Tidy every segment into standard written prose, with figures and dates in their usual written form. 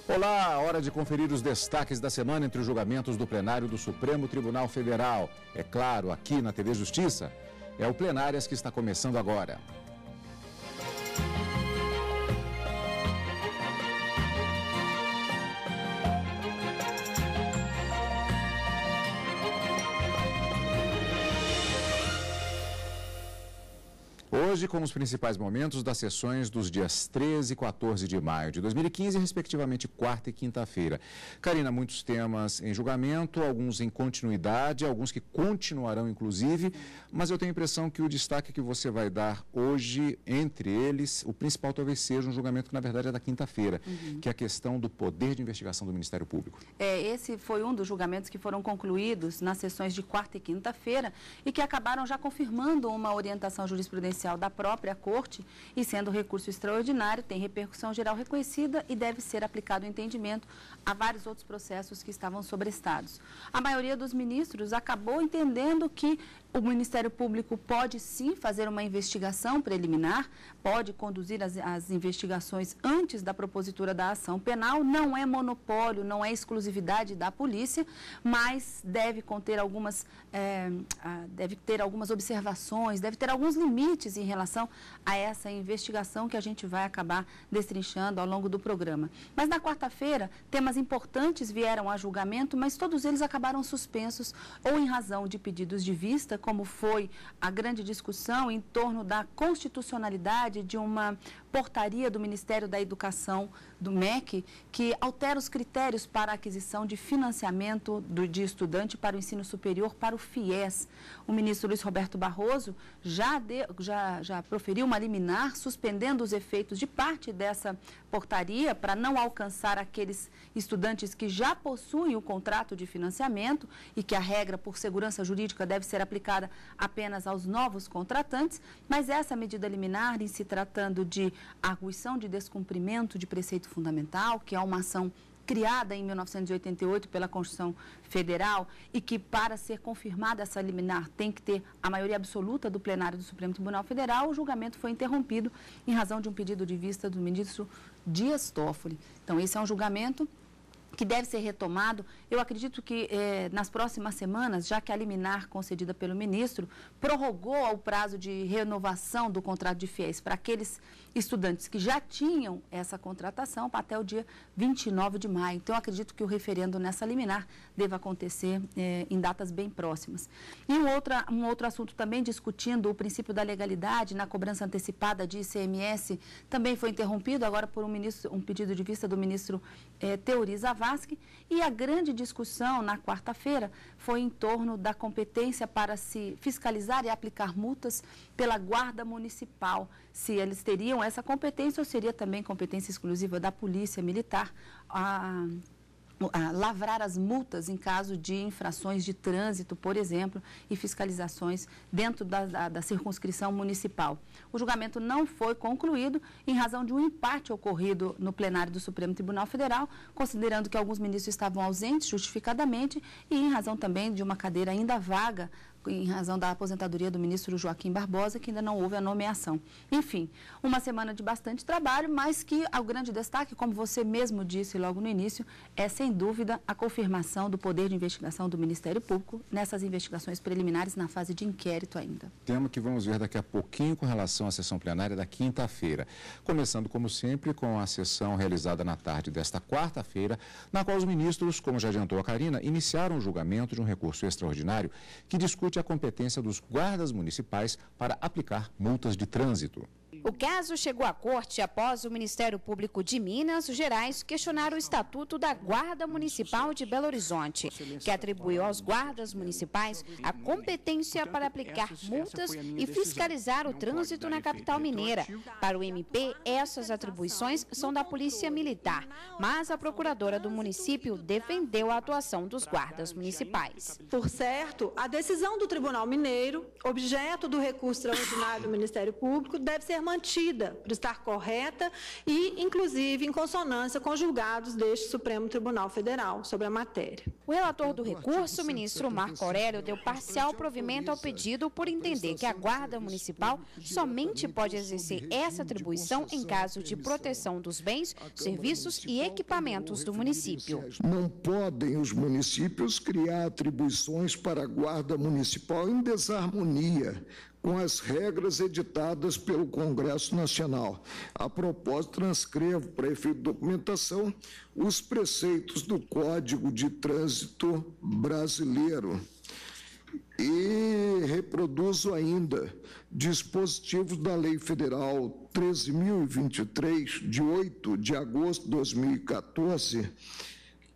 Olá, hora de conferir os destaques da semana entre os julgamentos do plenário do Supremo Tribunal Federal. É claro, aqui na TV Justiça. É o Plenárias que está começando agora. Hoje, com os principais momentos das sessões dos dias 13 e 14 de maio de 2015, respectivamente quarta e quinta-feira. Karina, muitos temas em julgamento, alguns em continuidade, alguns que continuarão, inclusive, mas eu tenho a impressão que o destaque que você vai dar hoje, entre eles, o principal talvez seja um julgamento que, na verdade, é da quinta-feira, que é a questão do poder de investigação do Ministério Público. Esse foi um dos julgamentos que foram concluídos nas sessões de quarta e quinta-feira e que acabaram já confirmando uma orientação jurisprudencial da própria Corte e, sendo recurso extraordinário, tem repercussão geral reconhecida e deve ser aplicado o entendimento a vários outros processos que estavam sobrestados. A maioria dos ministros acabou entendendo que o Ministério Público pode sim fazer uma investigação preliminar, pode conduzir as investigações antes da propositura da ação penal, não é monopólio, não é exclusividade da polícia, mas deve conter deve ter algumas observações, deve ter alguns limites em relação a essa investigação que a gente vai acabar destrinchando ao longo do programa. Mas na quarta-feira, temas importantes vieram a julgamento, mas todos eles acabaram suspensos ou em razão de pedidos de vista, como foi a grande discussão em torno da constitucionalidade de uma portaria do Ministério da Educação, do MEC, que altera os critérios para a aquisição de financiamento de estudante para o ensino superior para o FIES. O ministro Luiz Roberto Barroso já proferiu uma liminar suspendendo os efeitos de parte dessa portaria para não alcançar aqueles estudantes que já possuem o contrato de financiamento e que a regra por segurança jurídica deve ser aplicada apenas aos novos contratantes, mas essa medida liminar, em se tratando de arguição de descumprimento de preceito fundamental, que é uma ação criada em 1988 pela Constituição Federal e que, para ser confirmada essa liminar, tem que ter a maioria absoluta do plenário do Supremo Tribunal Federal, o julgamento foi interrompido em razão de um pedido de vista do ministro Dias Toffoli. Então, esse é um julgamento que deve ser retomado. Eu acredito que nas próximas semanas, já que a liminar concedida pelo ministro prorrogou o prazo de renovação do contrato de FIES para aqueles estudantes que já tinham essa contratação até o dia 29 de maio. Então, eu acredito que o referendo nessa liminar deva acontecer em datas bem próximas. E um outro assunto também discutindo o princípio da legalidade na cobrança antecipada de ICMS também foi interrompido agora por um pedido de vista do ministro Teori Zavascki, e a grande discussão na quarta-feira foi em torno da competência para se fiscalizar e aplicar multas pela Guarda Municipal, se eles teriam essa competência ou seria também competência exclusiva da Polícia Militar a lavrar as multas em caso de infrações de trânsito, por exemplo, e fiscalizações dentro da circunscrição municipal. O julgamento não foi concluído em razão de um empate ocorrido no plenário do Supremo Tribunal Federal, considerando que alguns ministros estavam ausentes justificadamente e em razão também de uma cadeira ainda vaga em razão da aposentadoria do ministro Joaquim Barbosa, que ainda não houve a nomeação. Enfim, uma semana de bastante trabalho, mas que o grande destaque, como você mesmo disse logo no início, é sem dúvida a confirmação do poder de investigação do Ministério Público nessas investigações preliminares na fase de inquérito ainda. Tema que vamos ver daqui a pouquinho com relação à sessão plenária da quinta-feira. Começando, como sempre, com a sessão realizada na tarde desta quarta-feira, na qual os ministros, como já adiantou a Karina, iniciaram o julgamento de um recurso extraordinário que discute a competência dos guardas municipais para aplicar multas de trânsito. O caso chegou à corte após o Ministério Público de Minas Gerais questionar o Estatuto da Guarda Municipal de Belo Horizonte, que atribuiu aos guardas municipais a competência para aplicar multas e fiscalizar o trânsito na capital mineira. Para o MP, essas atribuições são da Polícia Militar, mas a procuradora do município defendeu a atuação dos guardas municipais. Por certo, a decisão do Tribunal Mineiro, objeto do recurso extraordinário do Ministério Público, deve ser mantida mantida por estar correta e, inclusive, em consonância com julgados deste Supremo Tribunal Federal sobre a matéria. O relator do recurso, o ministro Marco Aurélio, deu parcial provimento ao pedido por entender que a Guarda Municipal somente pode exercer essa atribuição em caso de proteção dos bens, serviços e equipamentos do município. Não podem os municípios criar atribuições para a Guarda Municipal em desarmonia com as regras editadas pelo Congresso Nacional. A propósito, transcrevo para efeito de documentação os preceitos do Código de Trânsito Brasileiro e reproduzo ainda dispositivos da Lei Federal 13.023, de 8 de agosto de 2014,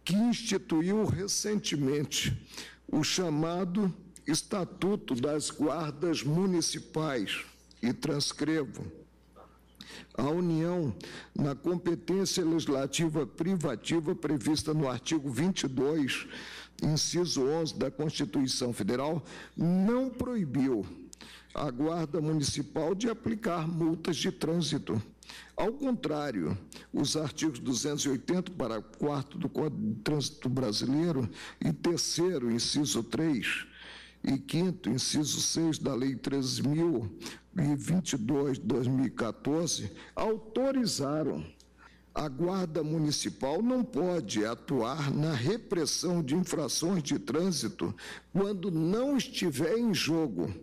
que instituiu recentemente o chamado Estatuto das Guardas Municipais, e transcrevo: a União, na competência legislativa privativa prevista no artigo 22, inciso 11 da Constituição Federal, não proibiu a Guarda Municipal de aplicar multas de trânsito. Ao contrário, os artigos 280, parágrafo 4º do Código de Trânsito Brasileiro e 3º, inciso 3, e 5º, inciso 6 da Lei 13.022 de 2014, autorizaram. A Guarda Municipal não pode atuar na repressão de infrações de trânsito quando não estiver em jogo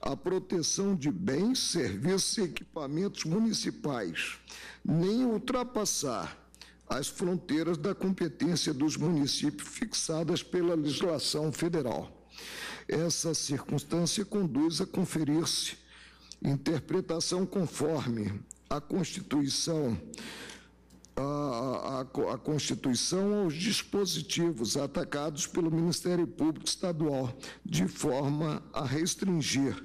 a proteção de bens, serviços e equipamentos municipais, nem ultrapassar as fronteiras da competência dos municípios fixadas pela legislação federal. Essa circunstância conduz a conferir-se interpretação conforme a Constituição, a Constituição aos dispositivos atacados pelo Ministério Público Estadual, de forma a restringir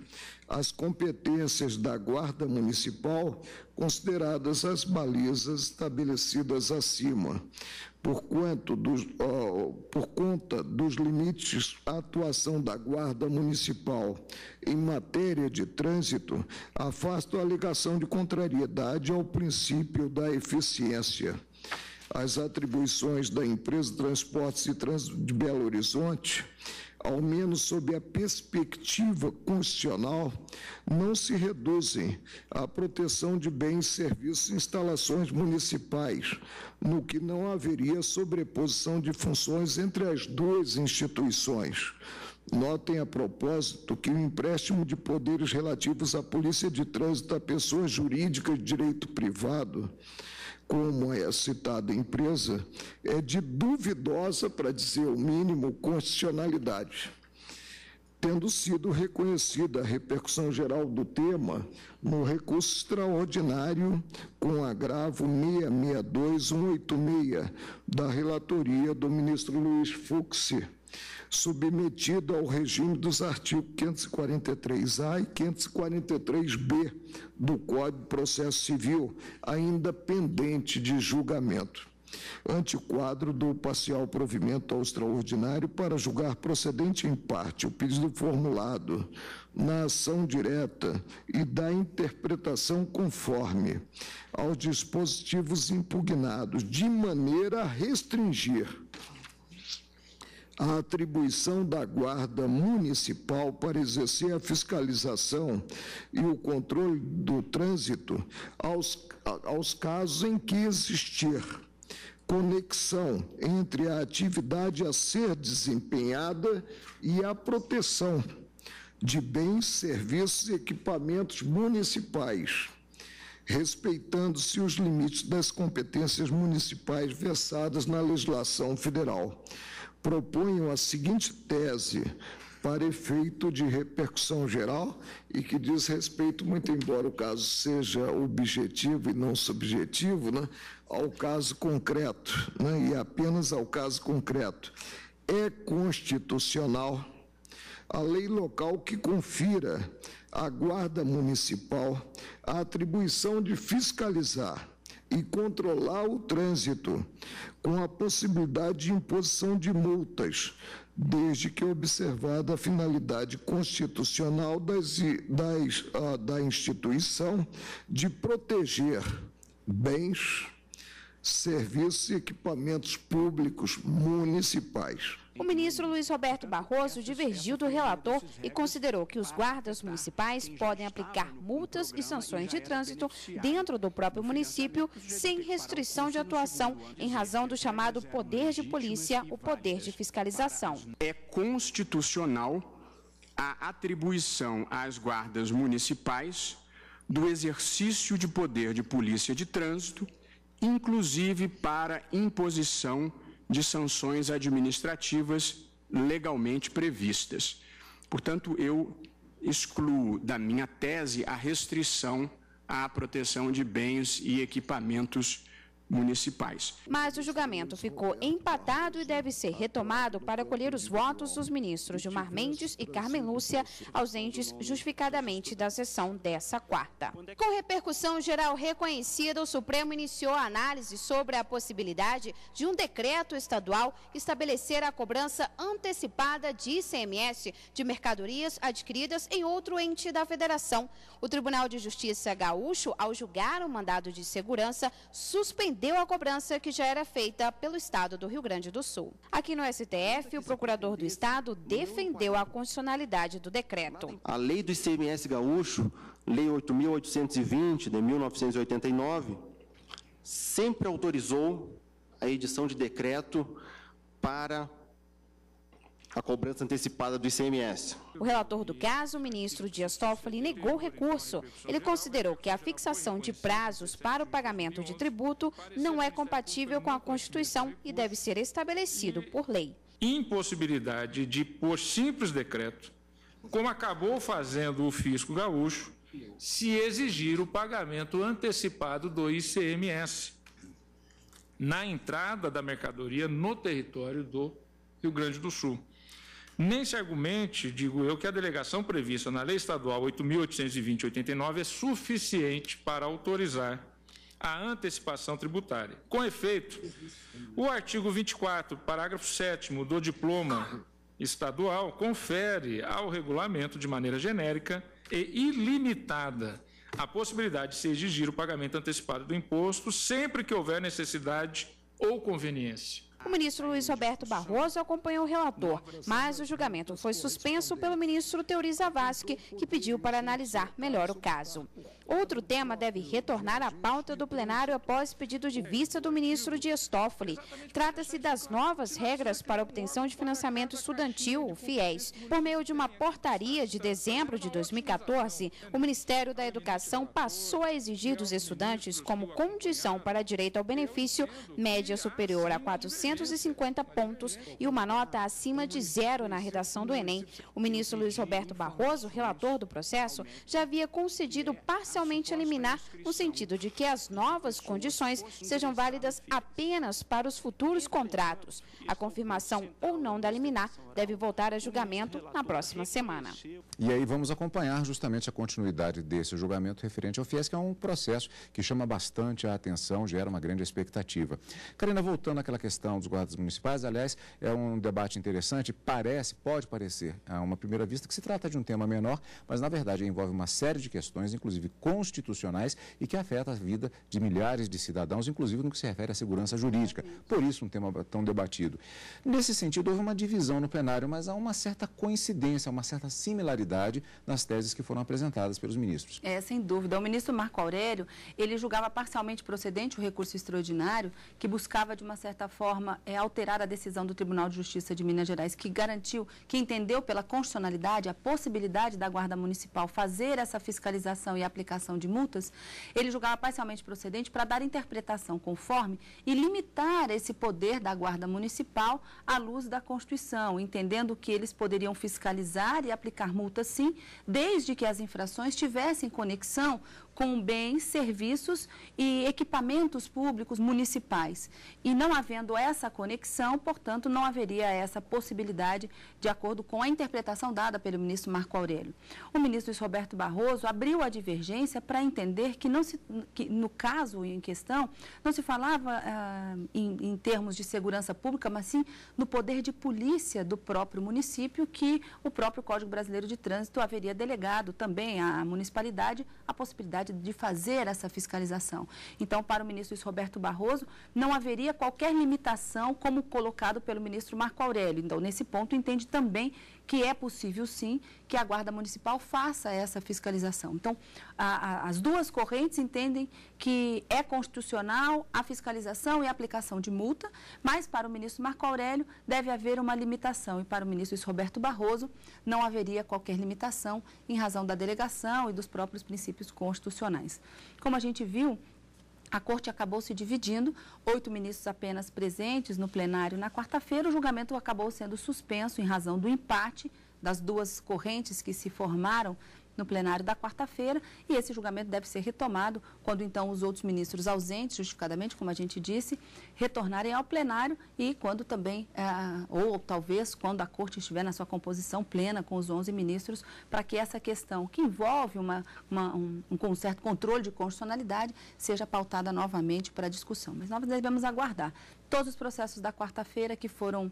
as competências da Guarda Municipal, consideradas as balizas estabelecidas acima. Por conta dos limites à atuação da Guarda Municipal em matéria de trânsito, afasto a alegação de contrariedade ao princípio da eficiência. As atribuições da Empresa de Transportes e Trânsito de Belo Horizonte, ao menos sob a perspectiva constitucional, não se reduzem à proteção de bens, serviços e instalações municipais, no que não haveria sobreposição de funções entre as duas instituições. Notem a propósito que o empréstimo de poderes relativos à Polícia de Trânsito a pessoas jurídicas de direito privado, como é a citada empresa, é de duvidosa, para dizer o mínimo, constitucionalidade, tendo sido reconhecida a repercussão geral do tema no recurso extraordinário com agravo 662-186 da relatoria do ministro Luiz Fux, submetido ao regime dos artigos 543-A e 543-B do Código de Processo Civil, ainda pendente de julgamento. Ante o quadro do parcial provimento ao extraordinário para julgar procedente em parte o pedido formulado na ação direta e da interpretação conforme aos dispositivos impugnados, de maneira a restringir a atribuição da Guarda Municipal para exercer a fiscalização e o controle do trânsito aos casos em que existir conexão entre a atividade a ser desempenhada e a proteção de bens, serviços e equipamentos municipais, respeitando-se os limites das competências municipais versadas na legislação federal. Proponho a seguinte tese para efeito de repercussão geral e que diz respeito, muito embora o caso seja objetivo e não subjetivo, né, ao caso concreto, né, e apenas ao caso concreto. É constitucional a lei local que confira à Guarda Municipal a atribuição de fiscalizar e controlar o trânsito, com a possibilidade de imposição de multas, desde que observada a finalidade constitucional da instituição de proteger bens, serviços e equipamentos públicos municipais. O ministro Luiz Roberto Barroso divergiu do relator e considerou que os guardas municipais podem aplicar multas e sanções de trânsito dentro do próprio município sem restrição de atuação em razão do chamado poder de polícia, o poder de fiscalização. É constitucional a atribuição às guardas municipais do exercício de poder de polícia de trânsito, inclusive para imposição de sanções administrativas legalmente previstas. Portanto, eu excluo da minha tese a restrição à proteção de bens e equipamentos municipais. Mas o julgamento ficou empatado e deve ser retomado para colher os votos dos ministros Gilmar Mendes e Carmen Lúcia, ausentes justificadamente da sessão dessa quarta. Com repercussão geral reconhecida, o Supremo iniciou a análise sobre a possibilidade de um decreto estadual estabelecer a cobrança antecipada de ICMS de mercadorias adquiridas em outro ente da federação. O Tribunal de Justiça gaúcho, ao julgar o mandado de segurança, suspendeu a cobrança que já era feita pelo Estado do Rio Grande do Sul. Aqui no STF, o procurador do Estado defendeu a constitucionalidade do decreto. A lei do ICMS gaúcho, Lei 8.820, de 1989, sempre autorizou a edição de decreto para a cobrança antecipada do ICMS. O relator do caso, o ministro Dias Toffoli, negou o recurso. Ele considerou que a fixação de prazos para o pagamento de tributo não é compatível com a Constituição e deve ser estabelecido por lei. Impossibilidade de, por simples decreto, como acabou fazendo o fisco gaúcho, se exigir o pagamento antecipado do ICMS na entrada da mercadoria no território do Rio Grande do Sul. Nem se argumente, digo eu, que a delegação prevista na Lei Estadual 8.820/89 é suficiente para autorizar a antecipação tributária. Com efeito, o artigo 24, parágrafo 7º do diploma estadual confere ao regulamento, de maneira genérica e ilimitada, a possibilidade de se exigir o pagamento antecipado do imposto sempre que houver necessidade ou conveniência. O ministro Luiz Roberto Barroso acompanhou o relator, mas o julgamento foi suspenso pelo ministro Teori Zavascki, que pediu para analisar melhor o caso. Outro tema deve retornar à pauta do plenário após pedido de vista do ministro Dias Toffoli. Trata-se das novas regras para obtenção de financiamento estudantil, o FIES. Por meio de uma portaria de dezembro de 2014, o Ministério da Educação passou a exigir dos estudantes, como condição para direito ao benefício, média superior a 450 pontos e uma nota acima de 0 na redação do Enem. O ministro Luiz Roberto Barroso, relator do processo, já havia concedido parcialmente a liminar, no sentido de que as novas condições sejam válidas apenas para os futuros contratos. A confirmação ou não da liminar deve voltar a julgamento na próxima semana. E aí vamos acompanhar justamente a continuidade desse julgamento referente ao FIES, que é um processo que chama bastante a atenção, gera uma grande expectativa. Karina, voltando àquela questão dos guardas municipais, aliás, é um debate interessante, pode parecer a uma primeira vista que se trata de um tema menor, mas na verdade envolve uma série de questões, inclusive constitucionais, e que afeta a vida de milhares de cidadãos, inclusive no que se refere à segurança jurídica. Por isso um tema tão debatido. Nesse sentido, houve uma divisão no plenário, mas há uma certa coincidência, uma certa similaridade nas teses que foram apresentadas pelos ministros. Sem dúvida. O ministro Marco Aurélio, ele julgava parcialmente procedente o recurso extraordinário que buscava, de uma certa forma, alterar a decisão do Tribunal de Justiça de Minas Gerais, que garantiu, que entendeu pela constitucionalidade a possibilidade da Guarda Municipal fazer essa fiscalização e aplicação de multas. Ele julgava parcialmente procedente para dar interpretação conforme e limitar esse poder da Guarda Municipal à luz da Constituição, entendendo que eles poderiam fiscalizar e aplicar multas, sim, desde que as infrações tivessem conexão com bens, serviços e equipamentos públicos municipais. E não havendo essa conexão, portanto, não haveria essa possibilidade, de acordo com a interpretação dada pelo ministro Marco Aurélio. O ministro Luiz Roberto Barroso abriu a divergência audiência para entender que, no caso em questão, não se falava em termos de segurança pública, mas sim no poder de polícia do próprio município, que o próprio Código Brasileiro de Trânsito haveria delegado também à municipalidade a possibilidade de fazer essa fiscalização. Então, para o ministro Luiz Roberto Barroso, não haveria qualquer limitação como colocado pelo ministro Marco Aurélio. Então, nesse ponto, entende também que é possível, sim, que a Guarda Municipal faça essa fiscalização. Então, as duas correntes entendem que é constitucional a fiscalização e a aplicação de multa, mas para o ministro Marco Aurélio deve haver uma limitação e para o ministro Luiz Roberto Barroso não haveria qualquer limitação em razão da delegação e dos próprios princípios constitucionais. Como a gente viu, a Corte acabou se dividindo, 8 ministros apenas presentes no plenário na quarta-feira. O julgamento acabou sendo suspenso em razão do empate das duas correntes que se formaram no plenário da quarta-feira, e esse julgamento deve ser retomado quando, então, os outros ministros ausentes, justificadamente, como a gente disse, retornarem ao plenário e quando também, ou talvez quando a Corte estiver na sua composição plena com os 11 ministros, para que essa questão, que envolve um certo controle de constitucionalidade, seja pautada novamente para discussão. Mas nós devemos aguardar todos os processos da quarta-feira que foram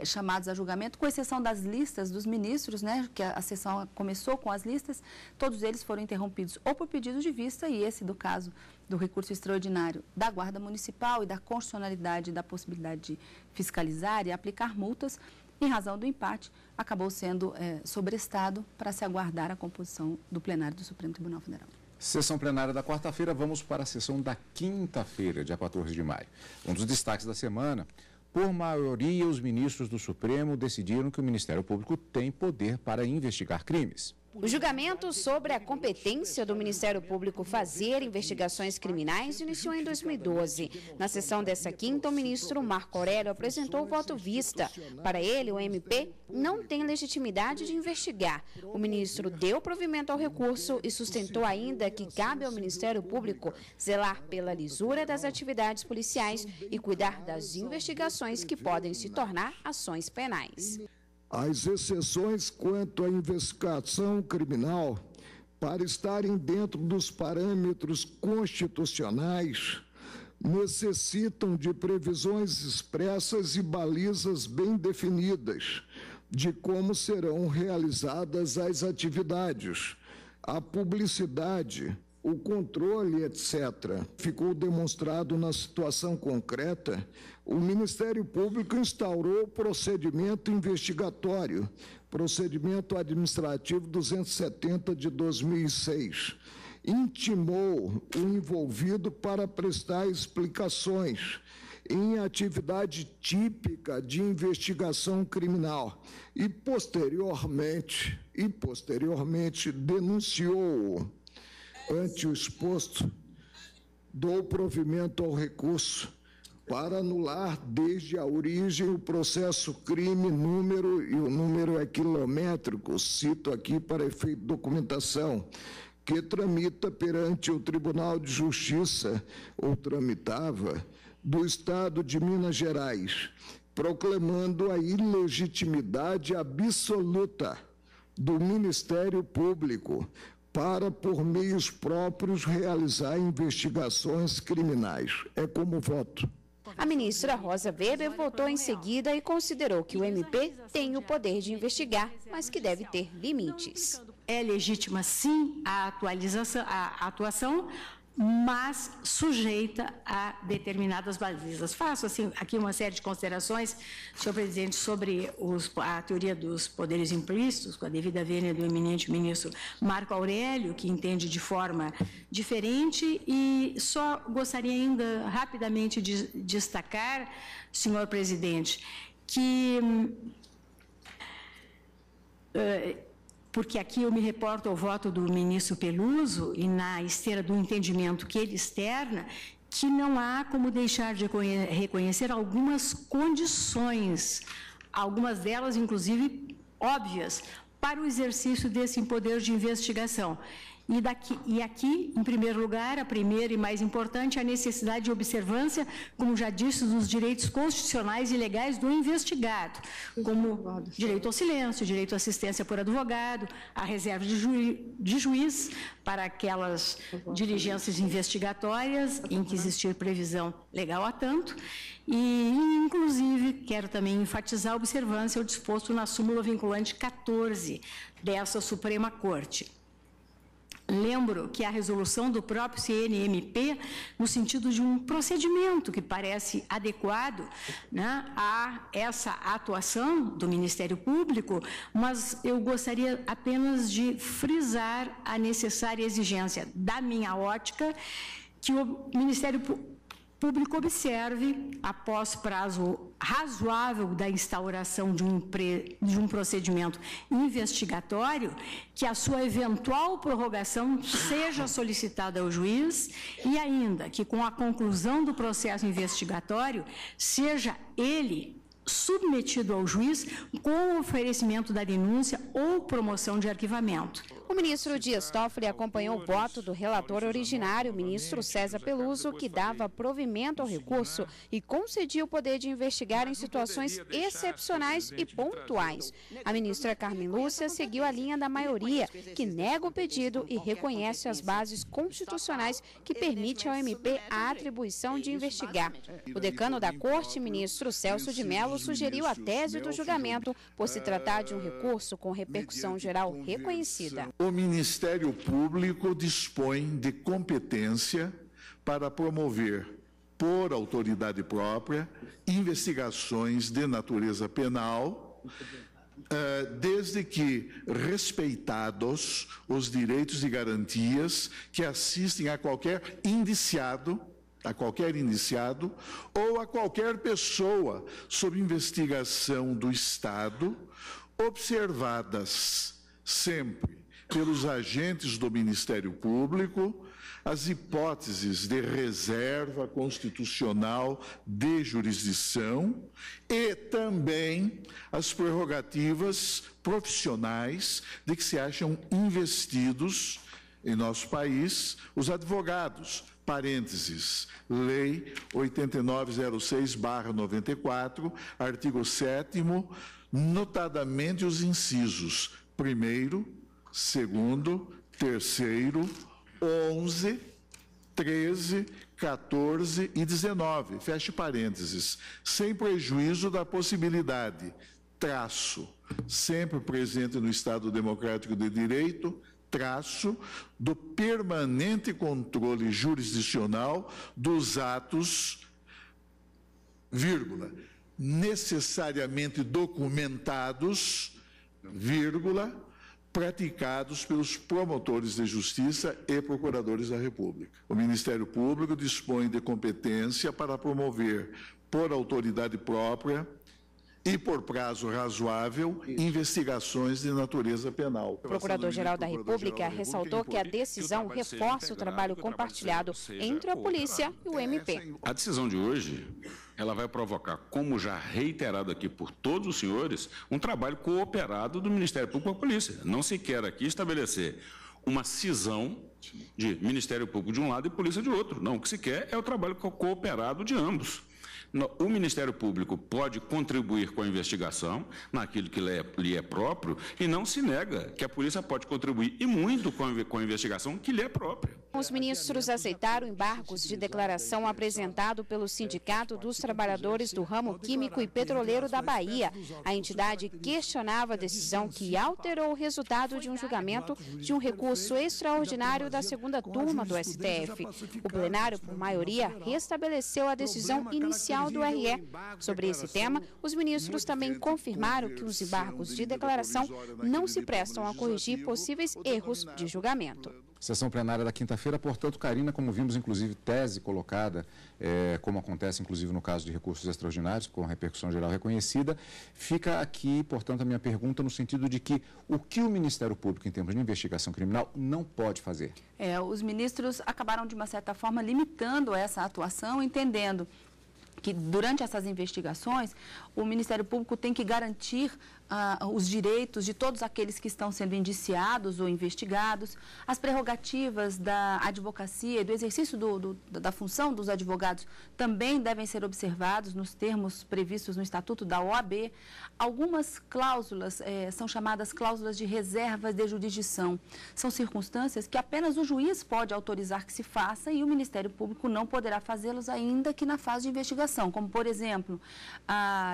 chamados a julgamento, com exceção das listas dos ministros, né, que a sessão começou com as listas, todos eles foram interrompidos ou por pedido de vista, e esse do caso do recurso extraordinário da Guarda Municipal e da constitucionalidade da possibilidade de fiscalizar e aplicar multas, em razão do empate, acabou sendo sobrestado para se aguardar a composição do plenário do Supremo Tribunal Federal. Sessão plenária da quarta-feira, vamos para a sessão da quinta-feira, dia 14 de maio. Um dos destaques da semana, por maioria, os ministros do Supremo decidiram que o Ministério Público tem poder para investigar crimes. O julgamento sobre a competência do Ministério Público fazer investigações criminais iniciou em 2012. Na sessão dessa quinta, o ministro Marco Aurélio apresentou o voto vista. Para ele, o MP não tem legitimidade de investigar. O ministro deu provimento ao recurso e sustentou ainda que cabe ao Ministério Público zelar pela lisura das atividades policiais e cuidar das investigações que podem se tornar ações penais. As exceções quanto à investigação criminal, para estarem dentro dos parâmetros constitucionais, necessitam de previsões expressas e balizas bem definidas de como serão realizadas as atividades, a publicidade, o controle, etc. Ficou demonstrado na situação concreta, o Ministério Público instaurou o procedimento investigatório, procedimento administrativo 270 de 2006. Intimou o envolvido para prestar explicações em atividade típica de investigação criminal e posteriormente denunciou ante o exposto, dou provimento ao recurso para anular desde a origem o processo crime número, e o número é quilométrico, cito aqui para efeito de documentação, que tramita perante o Tribunal de Justiça, ou tramitava, do Estado de Minas Gerais, proclamando a ilegitimidade absoluta do Ministério Público para, por meios próprios, realizar investigações criminais. É como voto. A ministra Rosa Weber votou em seguida e considerou que o MP tem o poder de investigar, mas que deve ter limites. É legítima, sim, a atuação, mas sujeita a determinadas balizas. Faço aqui uma série de considerações, senhor presidente, sobre a teoria dos poderes implícitos, com a devida vênia do eminente ministro Marco Aurélio, que entende de forma diferente, e só gostaria ainda rapidamente de destacar, senhor presidente, que porque aqui eu me reporto ao voto do ministro Peluso e na esteira do entendimento que ele externa, que não há como deixar de reconhecer algumas condições, algumas delas, inclusive, óbvias, para o exercício desse poder de investigação. E aqui, em primeiro lugar, a primeira e mais importante, a necessidade de observância, como já disse, dos direitos constitucionais e legais do investigado, como direito ao silêncio, direito à assistência por advogado, a reserva de juiz para aquelas diligências investigatórias em que existir previsão legal a tanto, e, inclusive, quero também enfatizar a observância ao disposto na súmula vinculante 14 dessa Suprema Corte. Lembro que a resolução do próprio CNMP, no sentido de um procedimento que parece adequado, né, a essa atuação do Ministério Público, mas eu gostaria apenas de frisar a necessária exigência, da minha ótica, que o Ministério Público observe, após prazo razoável da instauração de um procedimento investigatório, que a sua eventual prorrogação seja solicitada ao juiz e ainda que, com a conclusão do processo investigatório, seja ele submetido ao juiz com o oferecimento da denúncia ou promoção de arquivamento. O ministro Dias Toffoli acompanhou o voto do relator originário, ministro César Peluso, que dava provimento ao recurso e concedia o poder de investigar em situações excepcionais e pontuais. A ministra Carmen Lúcia seguiu a linha da maioria, que nega o pedido e reconhece as bases constitucionais que permitem ao MP a atribuição de investigar. O decano da Corte, ministro Celso de Mello, sugeriu a tese do julgamento por se tratar de um recurso com repercussão geral reconhecida. O Ministério Público dispõe de competência para promover, por autoridade própria, investigações de natureza penal, desde que respeitados os direitos e garantias que assistem a qualquer indiciado ou a qualquer pessoa sob investigação do Estado, observadas sempre pelos agentes do Ministério Público as hipóteses de reserva constitucional de jurisdição e também as prerrogativas profissionais de que se acham investidos em nosso país os advogados. Parênteses, Lei 8906/94, artigo 7º, notadamente os incisos 1º, 2º, 3º, 11, 13, 14 e 19, feche parênteses, sem prejuízo da possibilidade, sempre presente no Estado Democrático de Direito, do permanente controle jurisdicional dos atos, necessariamente documentados, praticados pelos promotores de justiça e procuradores da República. O Ministério Público dispõe de competência para promover, por autoridade própria, e por prazo razoável, investigações de natureza penal. O Procurador-Geral da República ressaltou que a decisão reforça o trabalho compartilhado entre a polícia e o MP. A decisão de hoje, ela vai provocar, como já reiterado aqui por todos os senhores, um trabalho cooperado do Ministério Público com a polícia. Não se quer aqui estabelecer uma cisão de Ministério Público de um lado e polícia de outro. Não, o que se quer é o trabalho cooperado de ambos. O Ministério Público pode contribuir com a investigação naquilo que lhe é próprio e não se nega que a polícia pode contribuir e muito com a investigação que lhe é própria. Os ministros aceitaram embargos de declaração apresentado pelo Sindicato dos Trabalhadores do Ramo Químico e Petroleiro da Bahia. A entidade questionava a decisão que alterou o resultado de um julgamento de um recurso extraordinário da segunda turma do STF. O plenário, por maioria, restabeleceu a decisão inicial do RE. Sobre esse tema, os ministros também confirmaram que os embargos de declaração não se prestam a corrigir possíveis erros de julgamento. Sessão plenária da quinta-feira, portanto, Karina, como vimos, inclusive, tese colocada, como acontece, inclusive, no caso de recursos extraordinários, com repercussão geral reconhecida, fica aqui, portanto, a minha pergunta no sentido de que o que o Ministério Público, em termos de investigação criminal, não pode fazer? Os ministros acabaram, de uma certa forma, limitando essa atuação, entendendo que durante essas investigações, o Ministério Público tem que garantir os direitos de todos aqueles que estão sendo indiciados ou investigados, as prerrogativas da advocacia e do exercício da função dos advogados também devem ser observados nos termos previstos no Estatuto da OAB. Algumas cláusulas são chamadas cláusulas de reserva de jurisdição. São circunstâncias que apenas o juiz pode autorizar que se faça e o Ministério Público não poderá fazê-los ainda que na fase de investigação, como, por exemplo,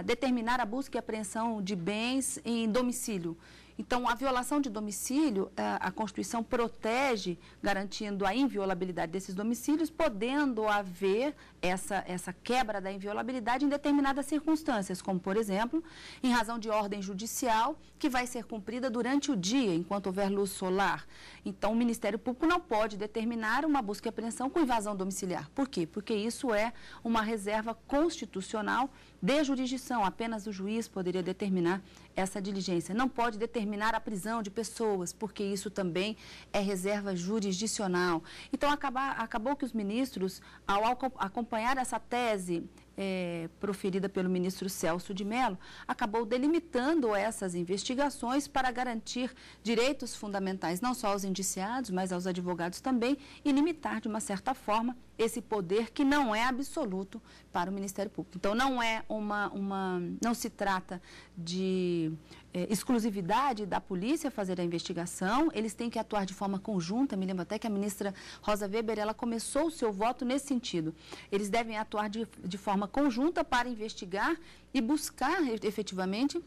determinar a busca e apreensão de bens em domicílio. Então, a violação de domicílio, a Constituição protege, garantindo a inviolabilidade desses domicílios, podendo haver essa quebra da inviolabilidade em determinadas circunstâncias, como, por exemplo, em razão de ordem judicial, que vai ser cumprida durante o dia, enquanto houver luz solar. Então, o Ministério Público não pode determinar uma busca e apreensão com invasão domiciliar. Por quê? Porque isso é uma reserva constitucional de jurisdição. Apenas o juiz poderia determinar essa diligência. Não pode determinar a prisão de pessoas, porque isso também é reserva jurisdicional. Então, acabou que os ministros, ao acompanhar essa tese proferida pelo ministro Celso de Mello, acabou delimitando essas investigações para garantir direitos fundamentais, não só aos indiciados, mas aos advogados também, e limitar, de uma certa forma, esse poder que não é absoluto para o Ministério Público. Então, não se trata de exclusividade da polícia fazer a investigação, eles têm que atuar de forma conjunta. Me lembro até que a ministra Rosa Weber, ela começou o seu voto nesse sentido. Eles devem atuar de forma conjunta para investigar e buscar efetivamente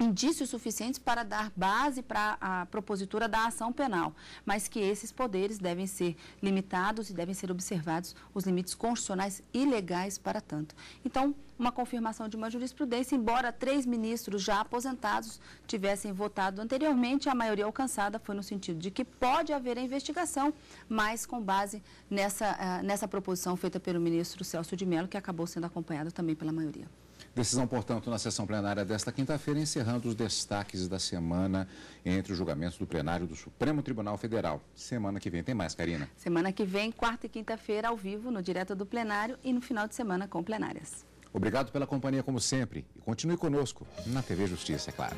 indícios suficientes para dar base para a propositura da ação penal, mas que esses poderes devem ser limitados e devem ser observados os limites constitucionais e legais para tanto. Então, uma confirmação de uma jurisprudência, embora 3 ministros já aposentados tivessem votado anteriormente, a maioria alcançada foi no sentido de que pode haver a investigação, mas com base nessa proposição feita pelo ministro Celso de Mello, que acabou sendo acompanhado também pela maioria. Decisão, portanto, na sessão plenária desta quinta-feira, encerrando os destaques da semana entre os julgamentos do plenário do Supremo Tribunal Federal. Semana que vem tem mais, Karina. Semana que vem, quarta e quinta-feira, ao vivo, no Direto do Plenário e no final de semana com plenárias. Obrigado pela companhia, como sempre. E continue conosco na TV Justiça, é claro.